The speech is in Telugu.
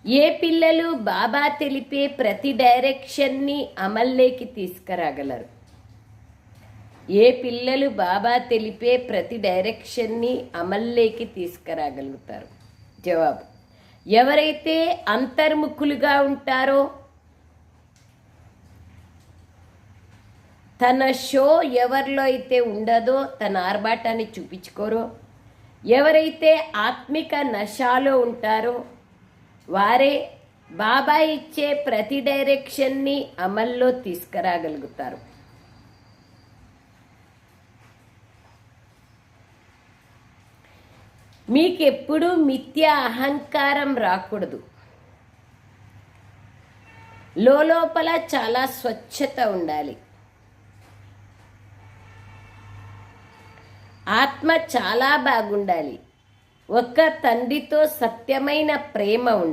ఏ పిల్లలు బాబా తెలిపే ప్రతి డైరెక్షన్ని అమల్లోకి తీసుకురాగలరు? ఏ పిల్లలు బాబా తెలిపే ప్రతి డైరెక్షన్ని అమల్లోకి తీసుకురాగలుగుతారు? జవాబు: ఎవరైతే అంతర్ముఖులుగా ఉంటారో, తన షో ఎవరిలో అయితే ఉండదో, తన ఆర్భాటాన్ని చూపించుకోరో, ఎవరైతే ఆత్మిక నశాలో ఉంటారో వారే బాబా ఇచ్చే ప్రతి డైరెక్షన్ని అమల్లో తీసుకురాగలుగుతారు. మీకెప్పుడు మిథ్య అహంకారం రాకూడదు. లోపల చాలా స్వచ్ఛత ఉండాలి. ఆత్మ చాలా బాగుండాలి. ఒక్క తండ్రితో సత్యమైన ప్రేమ ఉండాలి.